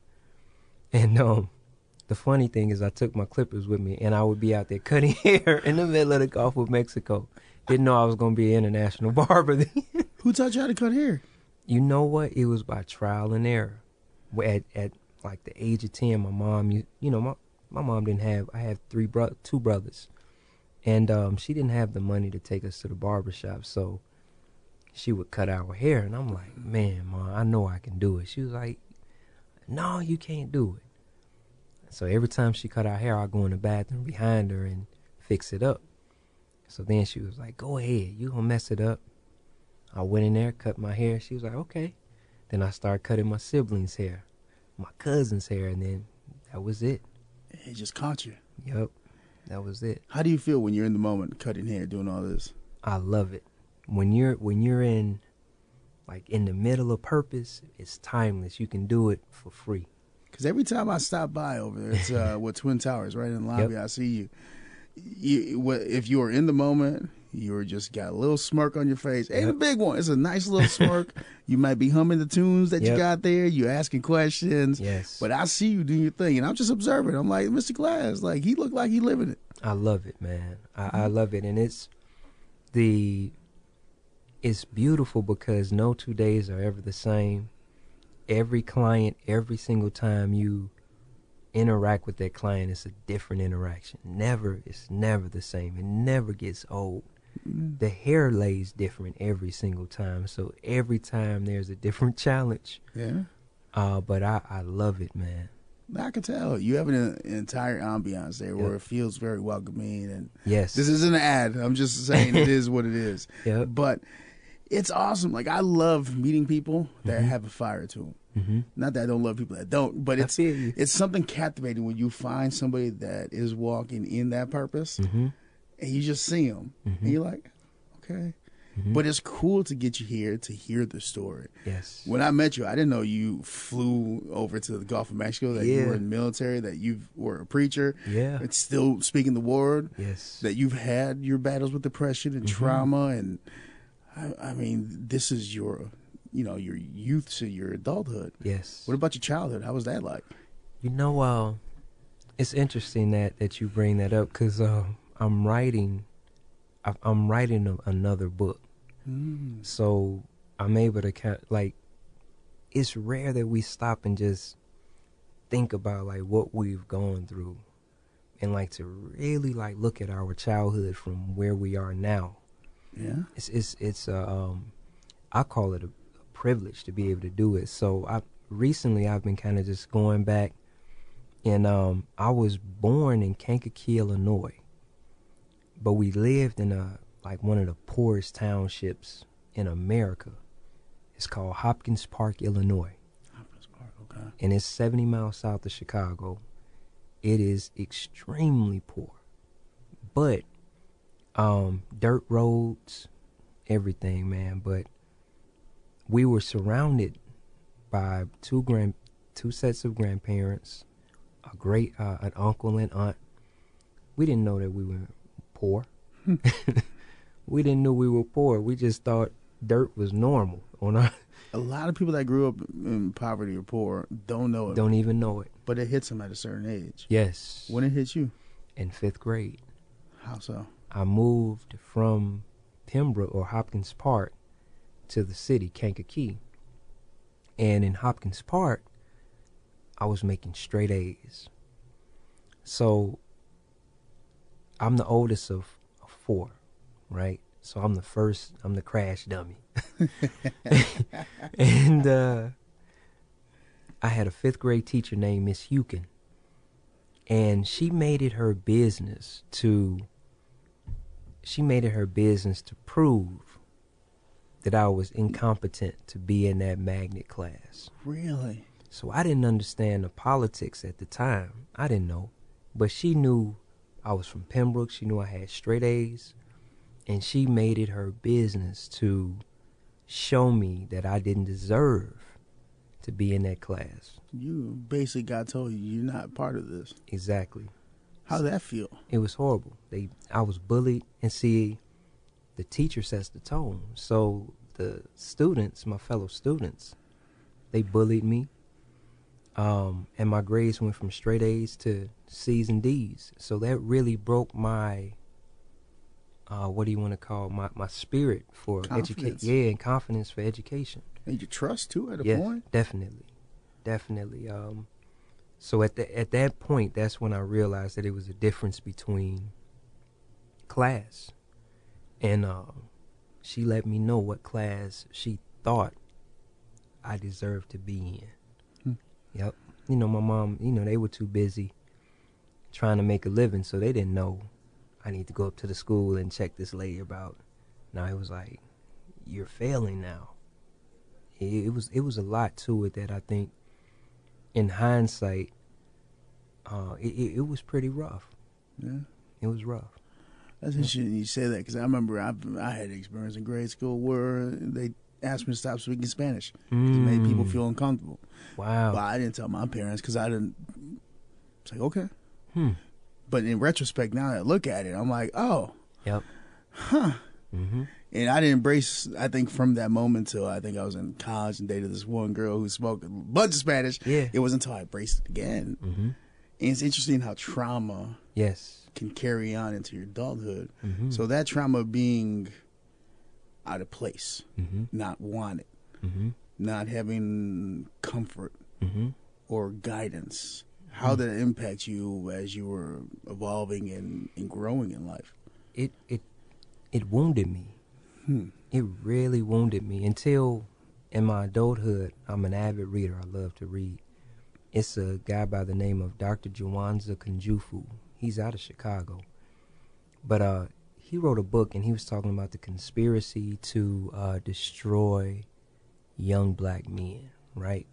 And the funny thing is I took my clippers with me, and I would be out there cutting hair in the middle of the Gulf of Mexico. Didn't know I was going to be an international barber then. Who taught you how to cut hair? You know what? It was by trial and error. At like the age of 10, my mom, my mom didn't have, I have two brothers. And she didn't have the money to take us to the barbershop, so she would cut our hair. And I'm like, man, Mom, I know I can do it. She was like, no, you can't do it. So every time she cut our hair, I'd go in the bathroom behind her and fix it up. So then she was like, go ahead, you gonna mess it up. I went in there, cut my hair. She was like, okay. Then I started cutting my siblings' hair, my cousin's hair, and then that was it. It just caught you. Yep, that was it. How do you feel when you're in the moment, cutting hair, doing all this? I love it. When you're in the middle of purpose, it's timeless. You can do it for free. Because every time I stop by over there, it's Twin Towers, right in the lobby. Yep. I see you. If you are in the moment, you're just got a little smirk on your face. Ain't a big one. It's a nice little smirk. You might be humming the tunes that you got there. You're asking questions. Yes. But I see you doing your thing, and I'm just observing. I'm like, Mr. Glass, like he looked like he living it. I love it, man. I love it, and it's beautiful because no 2 days are ever the same. Every client, every single time you interact with that client, it's a different interaction. It's never the same. It never gets old. The hair lays different every single time. So every time there's a different challenge. Yeah. But I love it, man. I can tell. You have an entire ambiance there where it feels very welcoming. And yes. This isn't an ad. I'm just saying it is what it is. Yep. But it's awesome. Like, I love meeting people that have a fire to them. Not that I don't love people that don't, but it's something captivating when you find somebody that is walking in that purpose, and you just see them, and you're like, okay. But it's cool to get you here to hear the story. Yes. When I met you, I didn't know you flew over to the Gulf of Mexico, that you were in the military, that you were a preacher, and still speaking the word, that you've had your battles with depression and trauma, and I mean, this is your youth to your adulthood. Yes. What about your childhood? How was that like? It's interesting that you bring that up because I'm writing another book. So I'm able to it's rare that we stop and just think about like what we've gone through and like to really like look at our childhood from where we are now. Yeah. It's I call it a privilege to be able to do it. So I've been kind of just going back, and I was born in Kankakee, Illinois, but we lived in one of the poorest townships in America. It's called Hopkins Park, Illinois. Hopkins Park, okay. And it's 70 miles south of Chicago. It is extremely poor, but dirt roads, everything, man. But we were surrounded by two sets of grandparents, an uncle and aunt. We didn't know that we were poor. We didn't know we were poor. We just thought dirt was normal. A lot of people that grew up in poverty or poor don't know it. Don't even know it. But it hits them at a certain age. Yes. When it hits you? In 5th grade. How so? I moved from Pembroke or Hopkins Park to the city, Kankakee. And in Hopkins Park, I was making straight A's. So I'm the oldest of 4, right? So I'm the crash dummy. And I had a 5th grade teacher named Miss Hukin. And she made it her business to prove that I was incompetent to be in that magnet class. Really? So I didn't understand the politics at the time. I didn't know. But she knew I was from Pembroke. She knew I had straight A's. And she made it her business to show me that I didn't deserve to be in that class. You basically got told you're not part of this. Exactly. How'd that feel? It was horrible. I was bullied, and see, the teacher sets the tone. So the students, my fellow students, they bullied me. And my grades went from straight A's to C's and D's. So that really broke my, what do you want to call, my spirit for education. Yeah, and confidence for education. And your trust too at a point? Definitely. So at that point, that's when I realized that it was a difference between class. And she let me know what class she thought I deserved to be in. Yep. You know, my mom, they were too busy trying to make a living, so they didn't know I need to go up to the school and check this lady about. Now it was like, you're failing now. It was a lot to it that I think, in hindsight, it was pretty rough. Yeah, it was rough. That's interesting you say that, because I remember I had experience in grade school where they asked me to stop speaking Spanish because it made people feel uncomfortable. Wow. But I didn't tell my parents because I didn't. It's like, okay. But in retrospect, now that I look at it, I'm like, oh. Yep. Huh. Mm-hmm. And I didn't embrace, I think, from that moment till I think I was in college and dated this one girl who spoke a bunch of Spanish. Yeah. It wasn't until I embraced it again. Mm-hmm. And it's interesting how trauma can carry on into your adulthood. Mm-hmm. So that trauma being out of place, not wanted, not having comfort or guidance, how did it impact you as you were evolving and growing in life? It wounded me. It really wounded me until in my adulthood, I'm an avid reader. I love to read. It's a guy by the name of Dr. Juwanza Kunjufu. He's out of Chicago. But he wrote a book, and he was talking about the conspiracy to destroy young black men, right?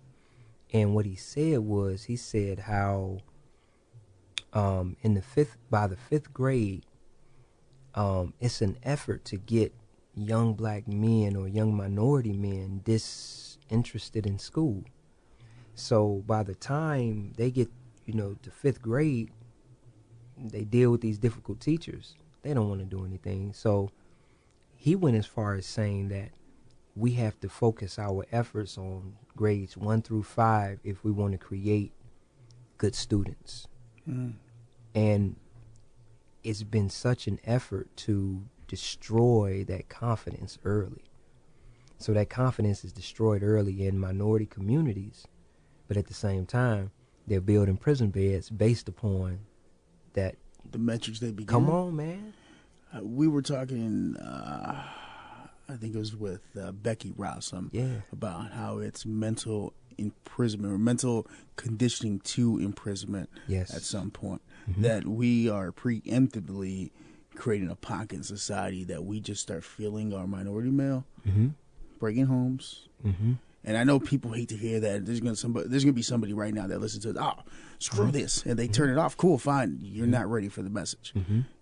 And what he said how by the fifth grade, it's an effort to get young black men or young minority men disinterested in school. So by the time they get, to fifth grade, they deal with these difficult teachers. They don't want to do anything. So he went as far as saying that we have to focus our efforts on grades 1 through 5 if we want to create good students. And it's been such an effort to destroy that confidence early. So that confidence is destroyed early in minority communities, but at the same time, they're building prison beds based upon that. The metrics they begin. Come on, man. We were talking, I think it was with Becky Rossum, about how it's mental imprisonment or mental conditioning to imprisonment at some point. That we are preemptively creating a pocket in society that we just start feeling our minority male, breaking homes. And I know people hate to hear that. There's gonna be somebody right now that listens to it. Oh, screw this, and they turn it off. Cool, fine. You're not ready for the message.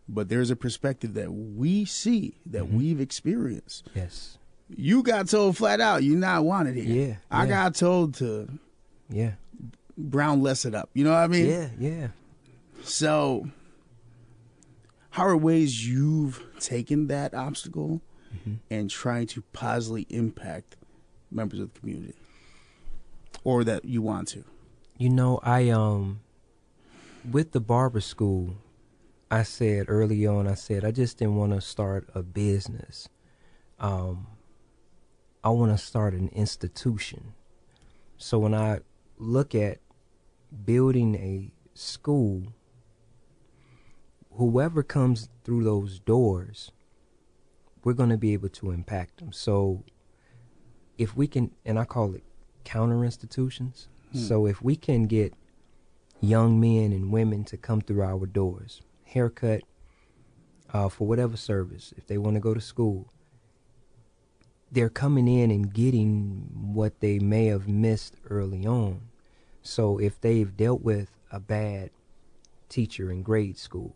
But there's a perspective that we see, that we've experienced. Yes. You got told flat out you're not wanted here. Yeah. I got told to brown less it up. You know what I mean? Yeah. So, how are ways you've taken that obstacle and trying to positively impact members of the community, or that you want to? I with the barber school, I said early on, I just didn't want to start a business. I want to start an institution. So when I look at building a school, whoever comes through those doors, we're going to be able to impact them. So if we can, and I call it counter institutions. So if we can get young men and women to come through our doors. Haircut, for whatever service, if they want to go to school. They're coming in and getting what they may have missed early on. So if they've dealt with a bad teacher in grade school,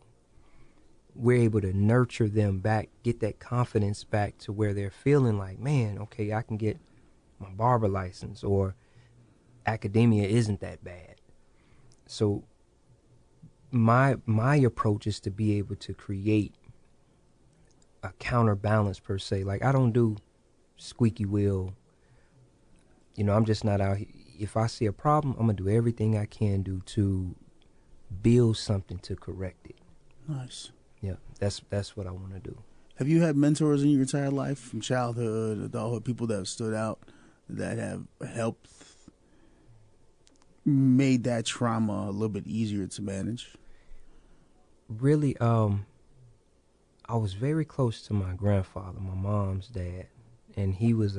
we're able to nurture them back, get that confidence back to where they're feeling like, man, okay, I can get my barber license, or academia isn't that bad. So my approach is to be able to create a counterbalance per se. Like, I don't do squeaky wheel. You know, I'm just not out here. If I see a problem, I'm going to do everything I can do to build something to correct it. Nice. Yeah, that's what I want to do. Have you had mentors in your entire life, from childhood, adulthood, people that have stood out, that have helped, made that trauma a little bit easier to manage? Really, I was very close to my grandfather, my mom's dad, and he was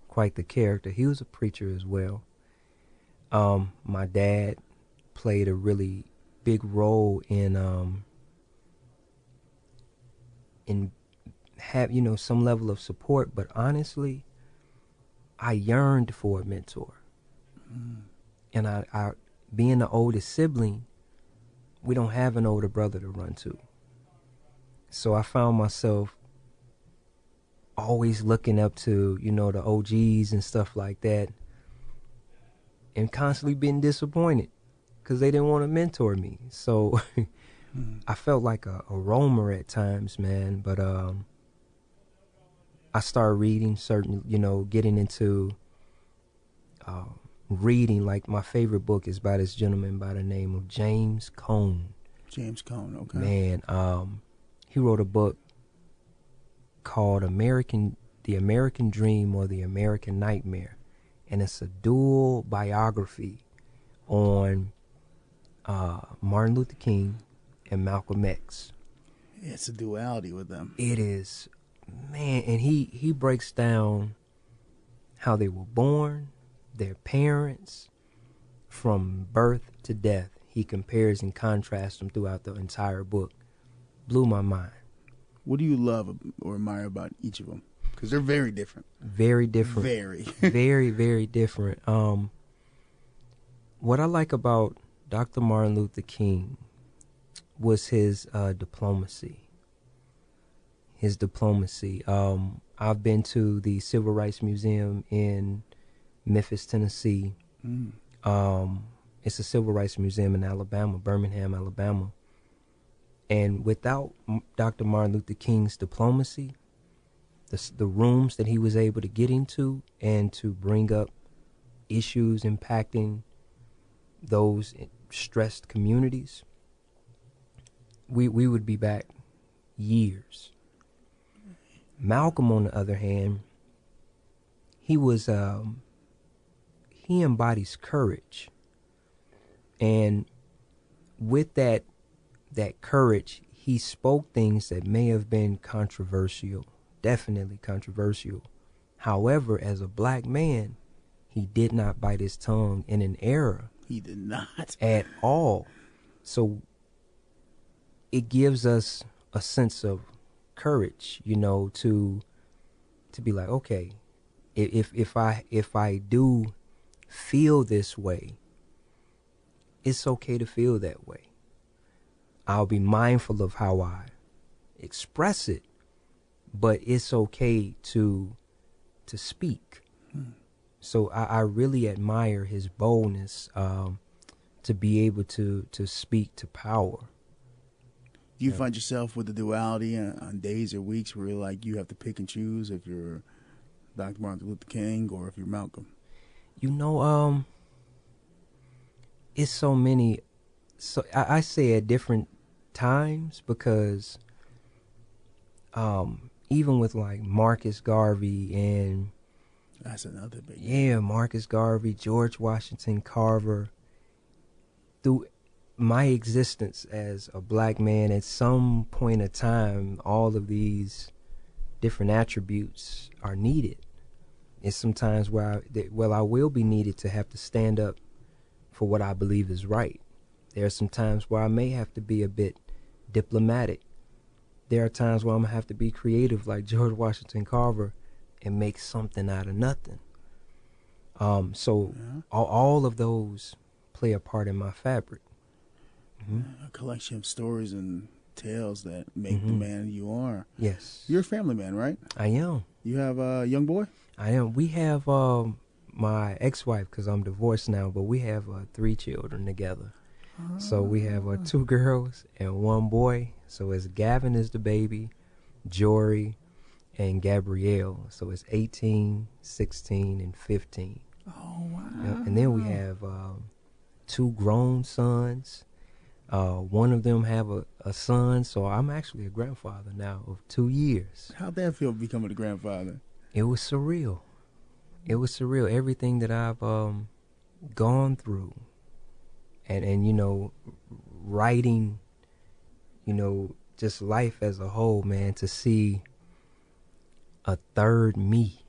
quite the character. He was a preacher as well. My dad played a really big role in have, you know, some level of support, but honestly, I yearned for a mentor. And I being the oldest sibling, we don't have an older brother to run to. So I found myself always looking up to, you know, the OGs and stuff like that, and constantly being disappointed because they didn't want to mentor me. So I felt like a roamer at times, man. But I started reading certain, you know, getting into reading. Like, my favorite book is by this gentleman by the name of James Cone. James Cone, okay. Man, he wrote a book called The American Dream or The American Nightmare. And it's a dual biography on Martin Luther King and Malcolm X. Yeah, it's a duality with them. It is, man, and he breaks down how they were born, their parents, from birth to death. He compares and contrasts them throughout the entire book. Blew my mind. What do you love or admire about each of them? Because they're very different. Very different. Very. Very, very different. What I like about Dr. Martin Luther King was his diplomacy. His diplomacy. I've been to the Civil Rights Museum in Memphis, Tennessee. It's a civil rights museum in Alabama, Birmingham, Alabama. And without Dr. Martin Luther King's diplomacy, the rooms that he was able to get into and to bring up issues impacting those stressed communities, we would be back years. Malcolm, on the other hand, he embodies courage. And with that courage, he spoke things that may have been controversial, definitely controversial. However, as a black man, he did not bite his tongue in an era. He did not. At all. So it gives us a sense of courage, you know, to be like, okay, if I do feel this way, it's okay to feel that way. I'll be mindful of how I express it, but it's okay to speak. So I really admire his boldness to be able to speak to power. Do you find yourself with the duality on days or weeks where you're like you have to pick and choose if you're Dr. Martin Luther King or if you're Malcolm? You know, it's so many. So I say at different times because even with like Marcus Garvey and that's another big Marcus Garvey, George Washington Carver, through my existence as a black man, at some point of time, all of these different attributes are needed. It's sometimes where I will be needed to have to stand up for what I believe is right. There are some times where I may have to be a bit diplomatic. There are times where I'm going to have to be creative like George Washington Carver and make something out of nothing. So all of those play a part in my fabric. Mm-hmm. A collection of stories and tales that make the man you are. Yes. You're a family man, right? I am. You have a young boy? I am. We have my ex-wife, because I'm divorced now, but we have 3 children together. So we have 2 girls and 1 boy. So it's Gavin is the baby, Jory, and Gabrielle. So it's 18, 16, and 15. Oh, wow. And then we have 2 grown sons. One of them have a son, so I'm actually a grandfather now of 2 years. How'd that feel becoming a grandfather? It was surreal. It was surreal. Everything that I've gone through, and you know, writing, you know, just life as a whole, man, to see a third me,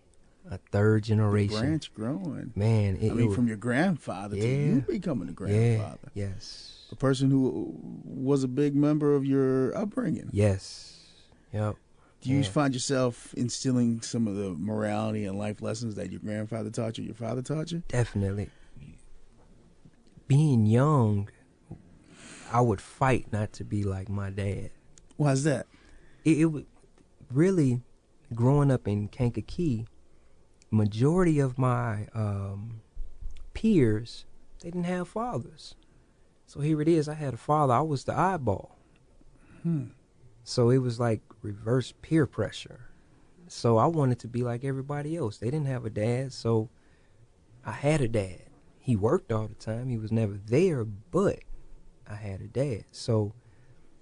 a third generation. The branch growing. Man, I mean, from your grandfather to you becoming a grandfather. Yeah, yes. A person who was a big member of your upbringing. Yes. Yep. Do you find yourself instilling some of the morality and life lessons that your grandfather taught you, your father taught you? Definitely. Being young, I would fight not to be like my dad. Why's that? It would really, growing up in Kankakee, majority of my peers, they didn't have fathers. So here it is, I had a father, I was the eyeball. So it was like reverse peer pressure. So I wanted to be like everybody else. They didn't have a dad, so I had a dad. He worked all the time, he was never there, but I had a dad. So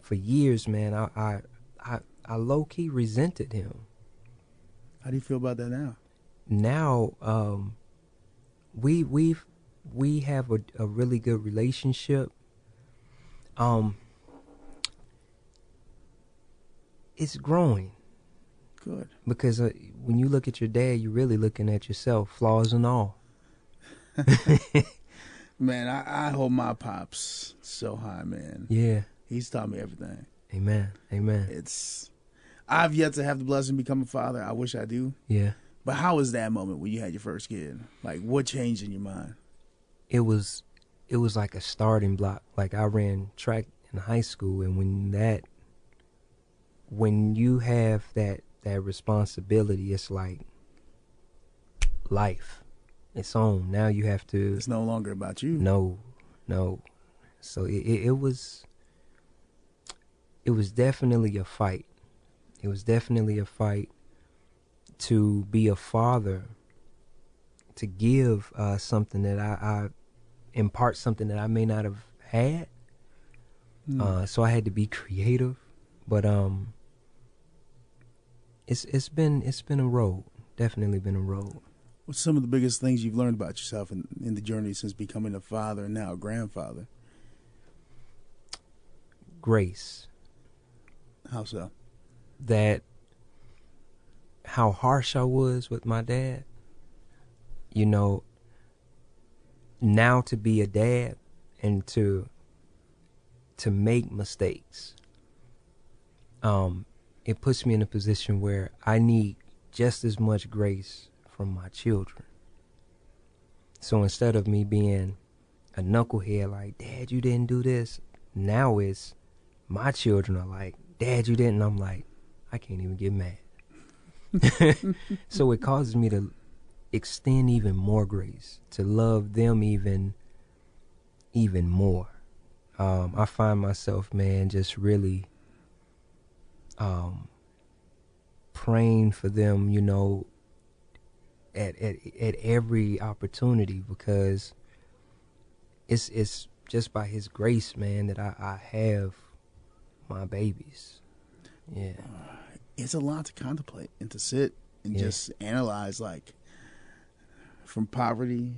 for years, man, I low-key resented him. How do you feel about that now? Now, we have a really good relationship. It's growing. Good. Because when you look at your dad, you're really looking at yourself, flaws and all. Man, I hold my pops so high, man. Yeah. He's taught me everything. Amen. Amen. I've yet to have the blessing to become a father. I wish I do. Yeah. But how was that moment when you had your first kid? Like, what changed in your mind? It was like a starting block. Like, I ran track in high school, and when you have that responsibility, it's like life. It's on. Now you have to. It's no longer about you. No. So it was definitely a fight. It was definitely a fight to be a father, to give something that I impart something that I may not have had. So I had to be creative, but it's been a road. Definitely been a road. What's some of the biggest things you've learned about yourself in the journey since becoming a father and now a grandfather? Grace. How so? That how harsh I was with my dad, you know, now to be a dad and to make mistakes, it puts me in a position where I need just as much grace from my children. So instead of me being a knucklehead like, Dad, you didn't do this, now it's my children are like, Dad, you didn't. I'm like, I can't even get mad. So it causes me to extend even more grace, to love them even more. I find myself, man, just really praying for them, you know, at every opportunity, because it's just by His grace, man, that I have my babies. Yeah. It's a lot to contemplate and to sit and just analyze, like, from poverty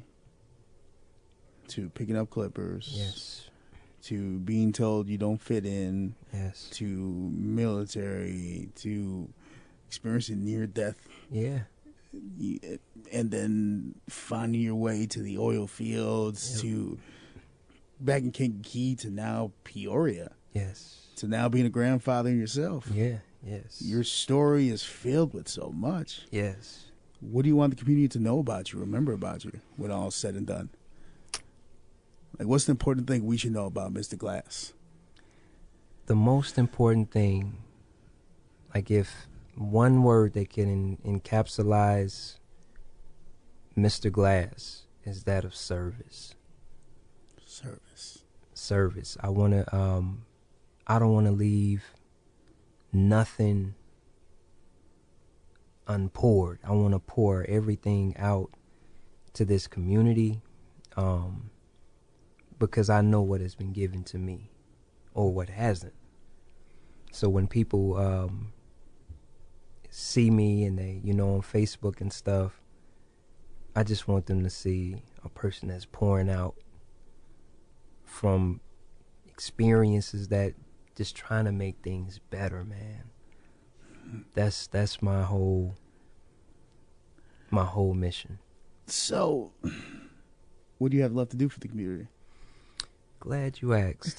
to picking up clippers. Yes. To being told you don't fit in. Yes. To military, to experiencing near death. Yeah. And then finding your way to the oil fields, to back in Kankakee to now Peoria. Yes. To now being a grandfather yourself. Yeah. Yes. Your story is filled with so much. Yes. What do you want the community to know about you, remember about you, when all is said and done? Like, what's the important thing we should know about Mr. Glass? The most important thing, like if one word that can encapsulate Mr. Glass, is that of service. Service. I don't want to leave nothing unpoured. I want to pour everything out to this community, because I know what has been given to me or what hasn't. So when people see me and they, on Facebook and stuff, I just want them to see a person that's pouring out from experiences that just trying to make things better, man. That's my whole mission. So, what do you have left to do for the community? Glad you asked.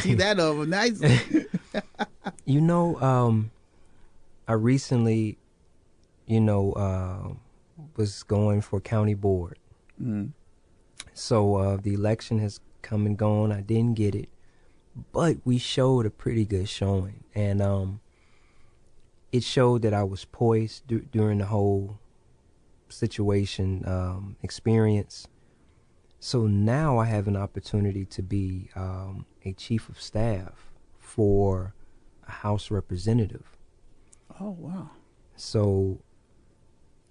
See that over nice. I recently, was going for county board. Mm. So the election has come and gone. I didn't get it, but we showed a pretty good showing, and it showed that I was poised during the whole situation experience. So now I have an opportunity to be a chief of staff for a House representative. Oh, wow. So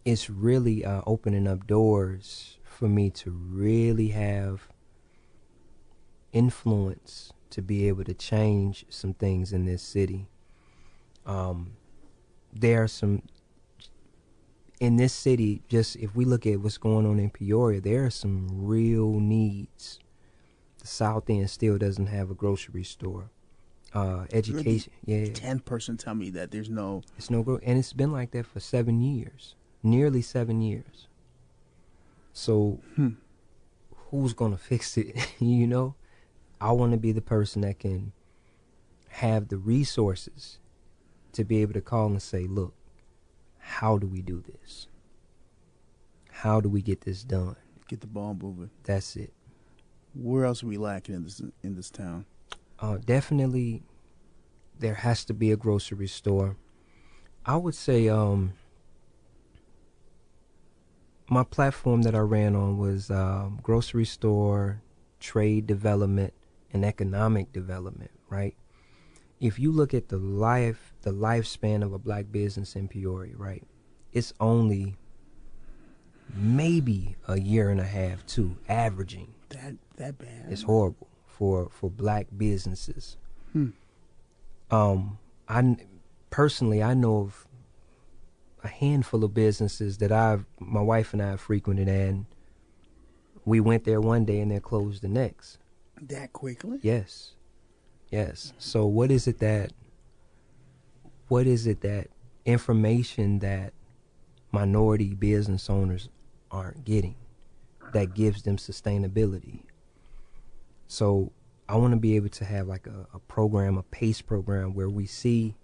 it's really opening up doors for me to really have influence to be able to change some things in this city. There are some in this city, just if we look at what's going on in Peoria, there are some real needs. The South End still doesn't have a grocery store. Education, yeah. 10% tell me that there's no... It's no and it's been like that for 7 years. Nearly 7 years. So, who's going to fix it, I want to be the person that can have the resources to be able to call and say, look, how do we do this? How do we get this done? Get the ball moving. That's it. Where else are we lacking in this town? Definitely, there has to be a grocery store. I would say my platform that I ran on was grocery store, trade development, and economic development, right? If you look at the lifespan of a black business in Peoria, right, it's only maybe a year and a half, two, averaging. That bad? It's horrible for black businesses. I personally know of a handful of businesses that my wife and I have frequented, and we went there one day and they're closed the next. That quickly? Yes. So what is it that information that minority business owners aren't getting that gives them sustainability? So I want to be able to have like a program, a PACE program, where we see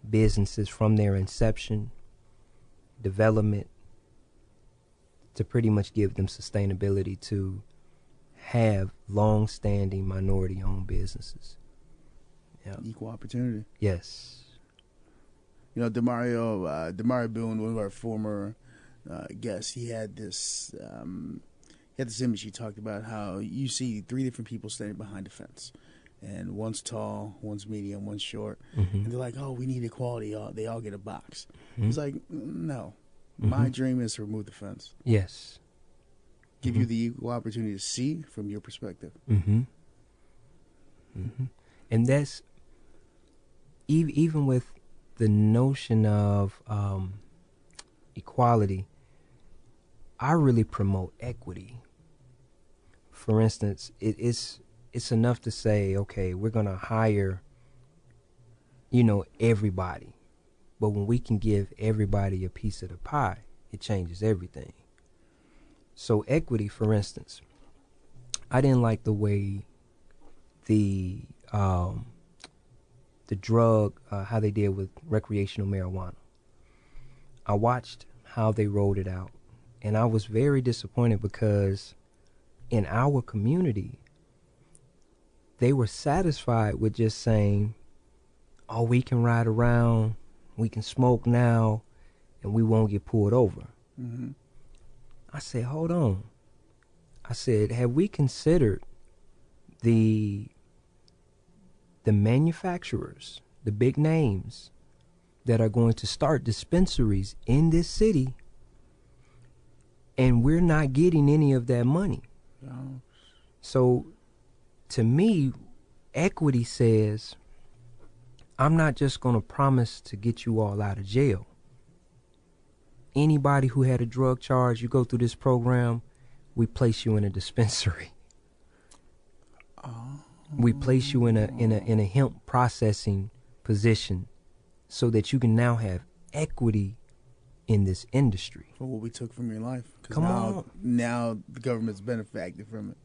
businesses from their inception, development, to pretty much give them sustainability to have long-standing minority-owned businesses. Yeah. Equal opportunity. Yes. Demario Boone, one of our former guests, he had this image. He talked about how you see 3 different people standing behind a fence, and one's tall, one's medium, one's short, and they're like, "Oh, we need equality. They all get a box." He's like, "No, my dream is to remove the fence." Yes. Give you the equal opportunity to see from your perspective. And that's even with the notion of equality, I really promote equity. For instance, it's enough to say, okay, we're going to hire, everybody. But when we can give everybody a piece of the pie, it changes everything. So equity, for instance, I didn't like the way the drug, how they did with recreational marijuana. I watched how they rolled it out, and I was very disappointed because in our community, they were satisfied with just saying, oh, we can ride around, we can smoke now, and we won't get pulled over. Mm-hmm. I said, hold on. I said, have we considered the manufacturers, the big names that are going to start dispensaries in this city, and we're not getting any of that money? No. So to me, equity says, I'm not just going to promise to get you all out of jail. Anybody who had a drug charge, you go through this program, we place you in a dispensary. Oh. We place you in a hemp processing position so that you can now have equity in this industry. For what we took from your life. Come on. Now the government's benefacted from it.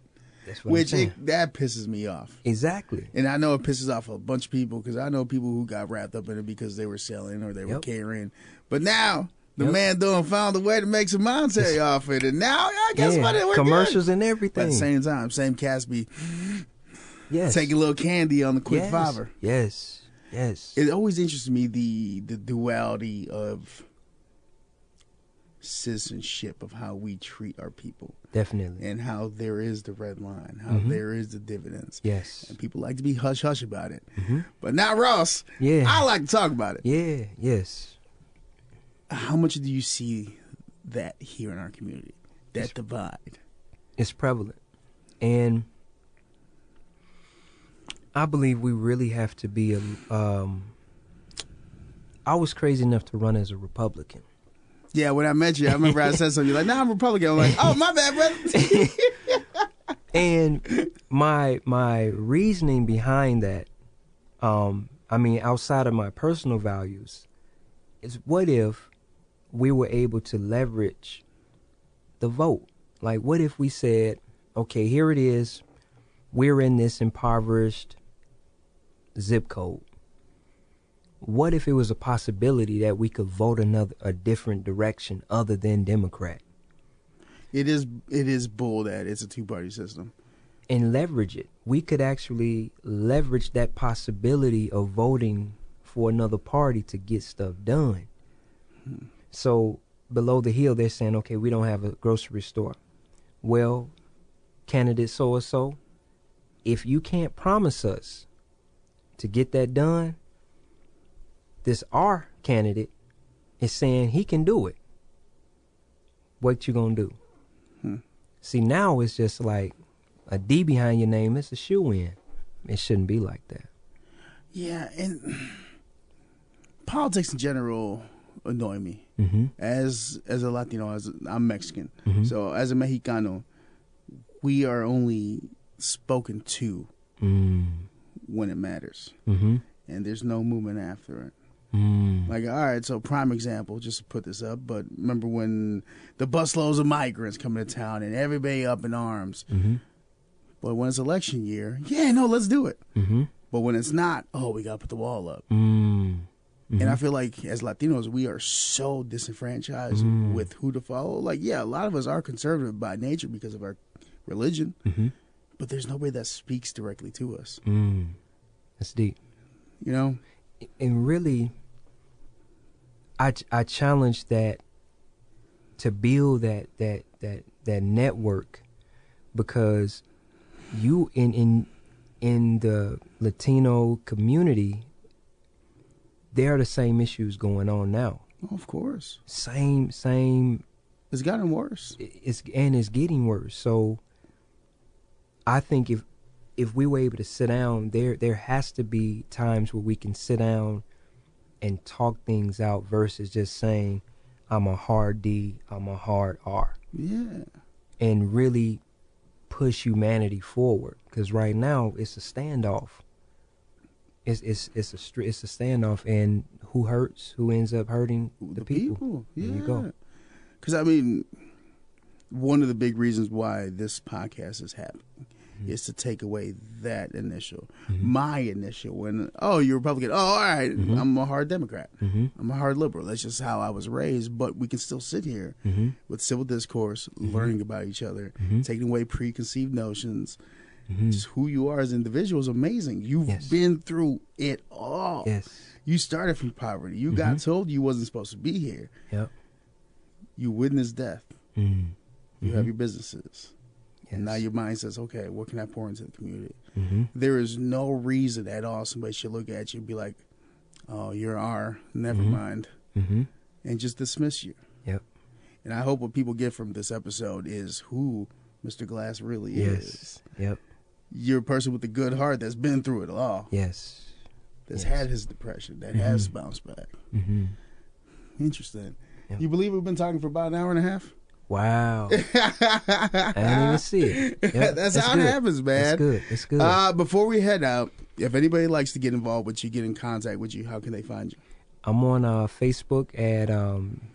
That's what I'm saying. That pisses me off. Exactly. And I know it pisses off a bunch of people because I know people who got wrapped up in it because they were selling or they were carrying. But now the man done found a way to make some monetary off it. And now, I guess what? We're commercials good. and everything. At the same time, same cast be yes. taking a little candy on the quick fiver. Yes. Yes. It always interests me the duality of citizenship, of how we treat our people. Definitely. And how there is the red line, how there is the dividends. Yes. And people like to be hush-hush about it. Mm-hmm. But not Ross. Yeah. I like to talk about it. Yeah. Yes. How much do you see that here in our community? That divide? It's prevalent. And I believe we really have to be I was crazy enough to run as a Republican. Yeah, when I met you, I remember I said something. You're like, "Nah, I'm Republican." I'm like, "Oh, my bad, brother." And my reasoning behind that, I mean, outside of my personal values, is what if we were able to leverage the vote? Like, what if we said, okay, here it is, we're in this impoverished zip code. What if it was a possibility that we could vote a different direction other than Democrat? It is bull that it's a two-party system. And leverage it. We could actually leverage that possibility of voting for another party to get stuff done. So below the hill, they're saying, okay, we don't have a grocery store. Well, candidate so-and-so, if you can't promise us to get that done, this our candidate is saying he can do it. What you gonna do? See, now it's just like a D behind your name. It's a shoe-in. It shouldn't be like that. Yeah, and politics in general annoy me. Mm-hmm. As a Latino, I'm Mexican, Mm-hmm. so as a Mexicano, we are only spoken to when it matters, Mm-hmm. and there's no movement after it. Mm. Like, all right, so prime example, just to put this up, but remember when the busloads of migrants come into town and everybody up in arms. Mm-hmm. But when it's election year, yeah, no, let's do it. Mm-hmm. But when it's not, oh, we got to put the wall up. Mm-hmm. And I feel like as Latinos, we are so disenfranchised with who to follow. Like, yeah, a lot of us are conservative by nature because of our religion, but there's nobody that speaks directly to us. That's deep. You know? And really, I challenge that to build that network, because you in the Latino community, there are the same issues going on now. Oh, of course. Same. It's gotten worse. It's getting worse. So I think if we were able to sit down, there has to be times where we can sit down and talk things out versus just saying, I'm a hard D, I'm a hard R. Yeah. And really push humanity forward. Because right now it's a standoff. It's a standoff, and who hurts? Who ends up hurting? The people. Yeah. There you go. Because I mean, one of the big reasons why this podcast is happening is to take away that initial, my initial. When you're Republican, all right, I'm a hard Democrat, I'm a hard liberal. That's just how I was raised. But we can still sit here with civil discourse, learning about each other, taking away preconceived notions. Just who you are as an individual is amazing. You've been through it all. You started from poverty. You got told you wasn't supposed to be here. You witnessed death. You have your businesses. And now your mind says, okay, what can I pour into the community? There is no reason at all somebody should look at you and be like, oh, you're R, never mind, and just dismiss you. And I hope what people get from this episode is who Mr. Glass really is. You're a person with a good heart that's been through it all. That's had his depression, that has bounced back. Interesting. You believe we've been talking for about an hour and a half? Wow. I didn't even see it. That's how it happens, man. It's good. Before we head out, if anybody likes to get involved with you, get in contact with you, how can they find you? I'm on Facebook at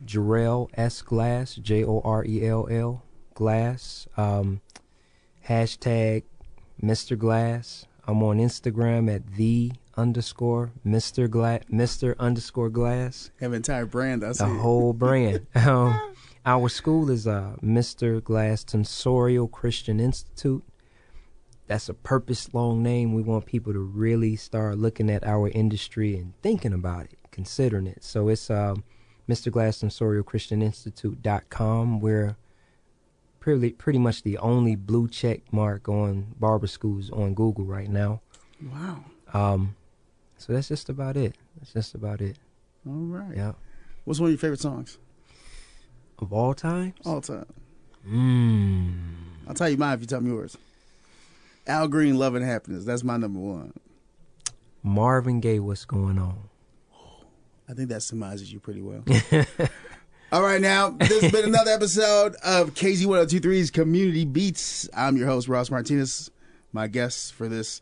Jorell S. Glass, Jorell Glass. Hashtag Mr. Glass. I'm on Instagram at Mr. Glass. Have an entire brand, I see. The whole brand. Our school is Mr. Glass Tonsorial Christian Institute. That's a purpose-long name. We want people to really start looking at our industry and thinking about it, considering it. So it's Mr. Glass Tonsorial Christian Institute.com. We're pretty much the only blue check mark on barber schools on Google right now. Wow. So that's just about it. All right. Yeah. What's one of your favorite songs? Of all times? All time. I'll tell you mine if you tell me yours. Al Green, Love and Happiness. That's my number one. Marvin Gaye, What's Going On? I think that summarizes you pretty well. All right, now, this has been another episode of KZ1023's Community Beats. I'm your host, Ross Martinez. My guest for this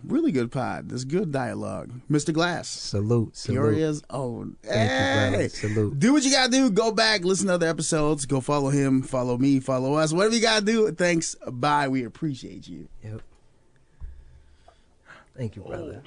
really good pod, this good dialogue, Mr. Glass. Salute. Peoria's own. Thank you, brother. Salute. Do what you got to do. Go back, listen to other episodes. Go follow him, follow me, follow us. Whatever you got to do. Thanks. Bye. We appreciate you. Yep. Thank you, brother.